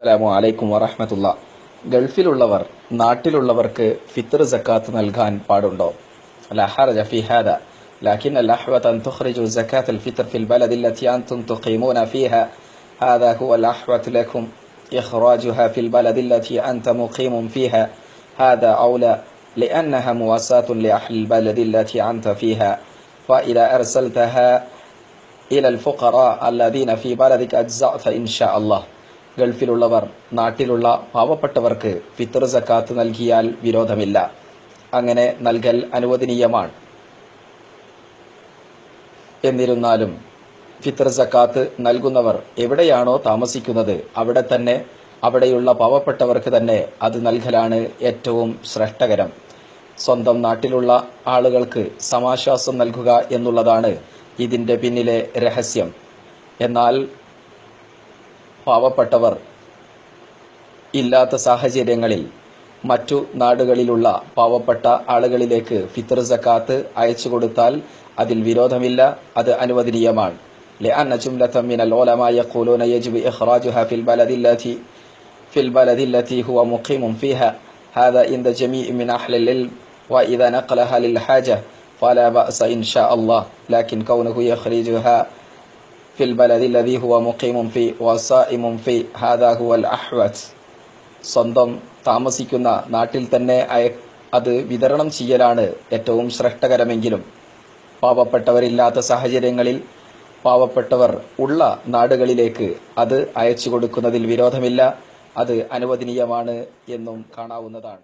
അസ്സലാമു അലൈക്കും വറഹ്മത്തുള്ളാ. ഗൾഫിലുള്ളവർ നാട്ടിലുള്ളവർക്ക് ഫിത്ർ സക്കാത്ത് നൽകാൻ പാടുണ്ടോ? ലാ ഹർജ ഫീ ഹാദാ ലകിൻ അൽ-അഹ്വത അൻ തുഖ്രിജു സക്കാത്ത് അൽ-ഫിത്ർ ഫിൽ ബലദി അല്ലതി അൻതും തുഖീമൂന ഫീഹാ ഹാദാ ഹുവ അൽ-അഹ്വത ലക്കും ഇഖ്റാജുഹാ ഫിൽ ബലദി അല്ലതി അൻത മുഖീമുൻ ഫീഹാ ഹാദാ ഔലാ لأنها مواساة لأهل البلد التي أنت فيها فإذا أرسلتها إلى الفقراء الذين في بلدك أجزأت إن شاء الله. ഗൾഫിലുള്ളവർ നാട്ടിലുള്ള പാവപ്പെട്ടവർക്ക് ഫിത്ർ സക്കാത്ത് നൽകിയാൽ വിരോധമില്ല. അങ്ങനെ നൽകൽ അനുവദനീയമാണ്. എന്നിരുന്നാലും ഫിത്ർ സക്കാത്ത് നൽകുന്നവർ എവിടെയാണോ താമസിക്കുന്നത് അവിടെ തന്നെ അവിടെയുള്ള പാവപ്പെട്ടവർക്ക് തന്നെ അത് നൽകലാണ് ഏറ്റവും ശ്രേഷ്ഠകരം. സ്വന്തം നാട്ടിലുള്ള ആളുകൾക്ക് സമാശ്വാസം നൽകുക എന്നുള്ളതാണ് ഇതിന്റെ പിന്നിലെ രഹസ്യം. എന്നാൽ പാവപ്പെട്ടവർ ഇല്ലാത്ത സാഹചര്യങ്ങളിൽ മറ്റു നാടുകളിലുള്ള പാവപ്പെട്ട ആളുകളിലേക്ക് ഫിത്ർ സക്കാത്ത് അയച്ചു കൊടുത്താൽ അതിൽ വിരോധമില്ല, അത് അനുവദനീയമാണ്. لأن جملة من العلماء يقولون يجب إخراجها في البلد التي هو مقيم فيها هذا عند جميع من أهل العلم وإذا نقلها للحاجة فلا بأس إن شاء الله لكن كونه يخرجها في البلد الذي هو مقيم فيه وصائم فيه هذا هو الأحوط. സ്വന്തം താമസിക്കുന്ന നാട്ടിൽ തന്നെ അത് വിതരണം ചെയ്യലാണ് ഏറ്റവും ശ്രേഷ്ഠകരമെങ്കിലും പാവപ്പെട്ടവരില്ലാത്ത സാഹചര്യങ്ങളിൽ പാവപ്പെട്ടവർ ഉള്ള നാടുകളിലേക്ക് അത് അയച്ചു കൊടുക്കുന്നതിൽ വിരോധമില്ല, അത് അനുവദനീയമാണ് എന്നും കാണാവുന്നതാണ്.